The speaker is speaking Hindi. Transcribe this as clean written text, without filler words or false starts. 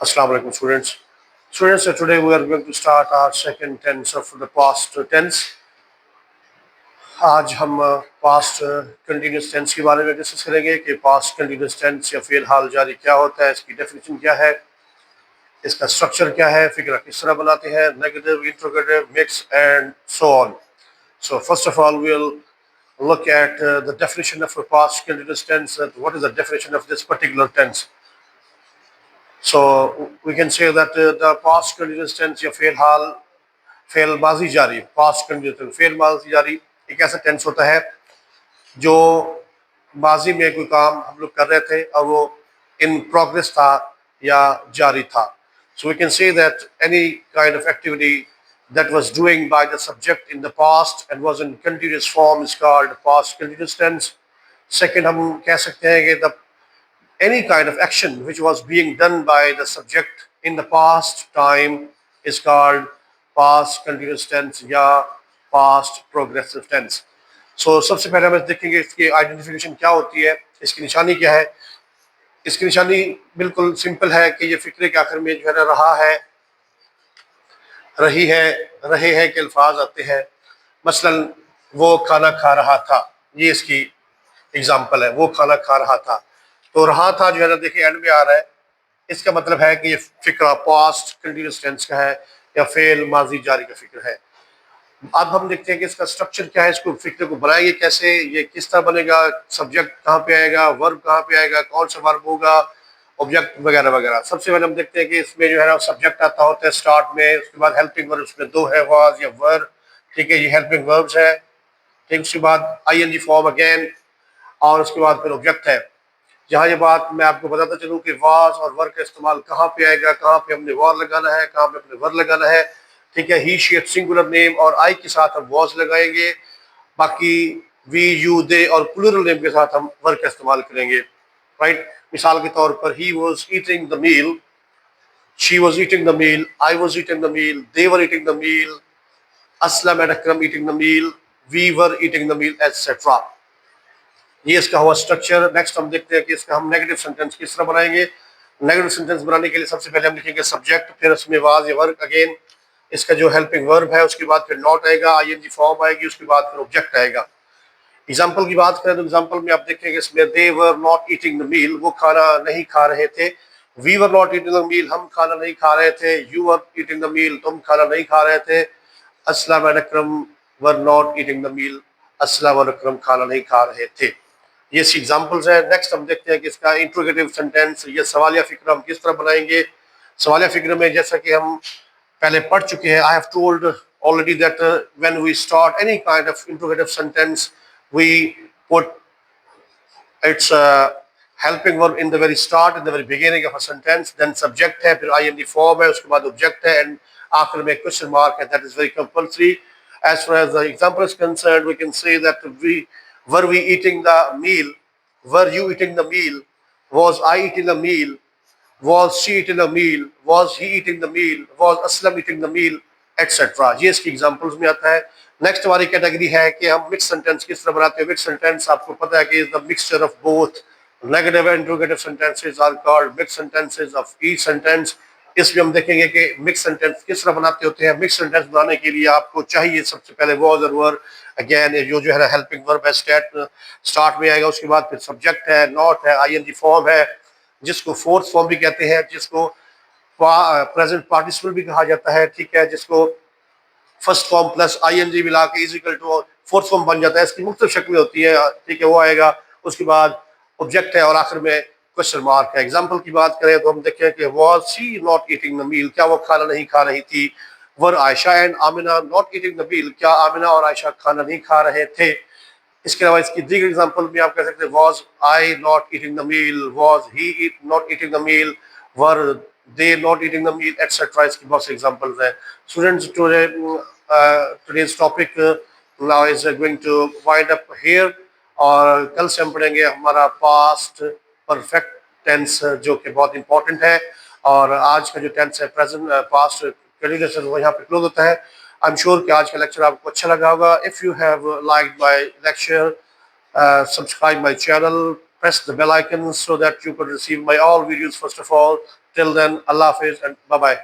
Assalamu alaikum students. Students, today we are going to start our second tense of the past tense. आज हम पास्ट कंटिन्यूस टेंस के बारे में डिस्कस करेंगे कि पास्ट कंटिन्यूस टेंस या फिर हाल जारी क्या होता है, इसकी डेफिनेशन क्या है, इसका स्ट्रक्चर क्या है, फिक्रा किस तरह बनाते हैं, negative, interrogative, mix and so on. So first of all, we'll look at the definition of a past continuous tense. What is the definition of this particular tense? So we can say that the past continuous tense या फेल माजी जारी, पास्ट कंटिन्यूस टेंस, फेल माजी जारी एक ऐसा टेंस होता है जो माजी में कोई काम हम लोग कर रहे थे और वो इन प्रोग्रेस था या जारी था. So we can say that any kind of activity that was doing by the subject in the past and was in continuous form is called past continuous tense. Second, हम कह सकते हैं कि the any kind of action which was being done by the subject in the past time is called past continuous tense या past progressive tense. So सबसे पहले हम देखेंगे इसकी आइडेंटिफिकेशन क्या होती है, इसकी निशानी क्या है. इसकी निशानी बिल्कुल सिंपल है कि ये फिक्रे के आखिर में जो है ना रहे हैं के अल्फाज आते हैं. मसलन वो खाना खा रहा था, ये इसकी एग्जाम्पल है. वो खाना खा रहा था, तो रहा था जो है ना देखिए एंड में आ रहा है. इसका मतलब है कि ये फिक्रा पास्ट कंटिन्यूस टेंस का है या फेल माजी जारी का फिक्र है. अब हम देखते हैं कि इसका स्ट्रक्चर क्या है, इसको फिक्र को बनाएंगे कैसे, ये किस तरह बनेगा, सब्जेक्ट कहाँ पे आएगा, वर्ब कहाँ पे आएगा, कौन सा वर्ब होगा, ऑब्जेक्ट वगैरह वगैरह. सबसे पहले हम देखते हैं कि इसमें जो है ना सब्जेक्ट आता होता है स्टार्ट में, उसके बाद हेल्पिंग वर्ब उसमें दो है, वाज या वर. ठीक है, ये हेल्पिंग वर्ब्स है. ठीक, उसके बाद आईएनजी फॉर्म अगेन और उसके बाद फिर ऑब्जेक्ट है. जहाँ ये बात मैं आपको बताता चलूँ कि वाज और वर का इस्तेमाल कहाँ पे आएगा, कहाँ पे हमने वार लगाना है, कहाँ पे अपने वर लगाना है. ठीक है, ही शी सिंगुलर नेम और आई के साथ हम वाज लगाएंगे. बाकी वी यू दे और प्लूरल नेम के साथ हम वर का इस्तेमाल करेंगे. राइट, मिसाल के तौर पर he was eating the meal, she was eating the meal, I was eating the meal, they were eating the meal, Aslam and Akram eating the meal, we were eating the meal etcetera. ये इसका हुआ स्ट्रक्चर. नेक्स्ट हम देखते हैं कि इसका हम नेगेटिव सेंटेंस किस तरह बनाएंगे. नेगेटिव सेंटेंस बनाने के लिए सबसे पहले हम लिखेंगे सब्जेक्ट, फिर उसमें वाज या वर्ब अगेन, इसका जो हेल्पिंग वर्ब है, उसके बाद फिर नॉट आएगा, आईएनजी फॉर्म आएगी, उसके बाद फिर ऑब्जेक्ट आएगा. एग्जांपल की बात करें तो एग्जांपल में आप देखेंगे इसमें they were not eating the meal, वो खाना नहीं खा रहे थे. We were not eating the meal, हम खाना नहीं खा रहे थे. You were eating the meal, तुम खाना नहीं खा रहे थे. Aslam and Akram were not eating the meal, Aslam और अकरम खाना नहीं खा रहे थे. ये एग्जांपल्स है. नेक्स्ट हम देखते हैं कि इसका इंट्रोगेटिव सेंटेंस या सवालिया फिक्र हम किस तरह बनाएंगे. सवालिया फिक्र में जैसा कि हम पहले पढ़ चुके हैं, I have told already that when we start any kind of interrogative sentence we put its helping verb in the very start, in the very beginning of a sentence, then subject है, फिर ing form है, उसके बाद object है, and आखिर में question mark है. That is very compulsory. As far as the example is concerned, we can say that were we eating the meal, were you eating the meal, was I eating the meal, was she eating the meal, was he eating the meal, was Aslam eating the meal, etc. ये इसकी एग्जांपल्स में आता है. नेक्स्ट हमारी कैटेगरी है कि हम मिक्स सेंटेंस किस तरह बनाते हैं. मिक्स सेंटेंस आपको पता है कि is the mixture of both. Negative and interrogative sentences are called mix sentences of each sentence. इसमें हम देखेंगे कि मिक्स सेंटेंस किस तरह बनाते होते हैं. मिक्स सेंटेंस बनाने के लिए आपको चाहिए सबसे पहले वाज और वर. अगेन जो है ना हेल्पिंग वर्ब है, स्टार्ट में आएगा, उसके बाद फिर सब्जेक्ट है, नॉट है, आईएनजी फॉर्म है, जिसको फोर्थ फॉर्म भी कहते हैं, जिसको प्रेजेंट पार्टिसिपल भी कहा जाता है. ठीक है, जिसको फर्स्ट फॉर्म प्लस आईएनजी मिला के is equal to fourth form बन जाता है. इसकी मुख्तलिफ शक्लें होती है. ठीक है, वो आएगा, उसके बाद ऑब्जेक्ट है और आखिर में क्वेश्चन मार्क है. एग्जांपल की बात करें तो हम देखें कि was she not eating the meal, क्या वो खाना नहीं खा रही थी. Were Ayesha and Amina not eating the meal, क्या आमिना और आयशा खाना नहीं खा रहे थे. इसके अलावा इसकी दीगर एग्जांपल में आप कह सकते हैं was I not eating the meal, was he not eating the meal, were they not eating the meal, etcetera. इसकी बहुत से एग्जांपल्स हैं. Students, today's topic now is going to wind up here. और कल से हम पढ़ेंगे हमारा पास्ट परफेक्ट टेंस, जो कि बहुत इंपॉर्टेंट है. और आज का जो टेंस है प्रेजेंट पास्ट कंटिन्यूअस, वो यहाँ पे क्लोज होता है. आई एम श्योर कि आज का लेक्चर आपको अच्छा लगा होगा. If you have liked my lecture, subscribe my channel, press the bell icon so that you could receive my all videos first of all. Till then अल्लाह हाफिज एंड बाय बाय।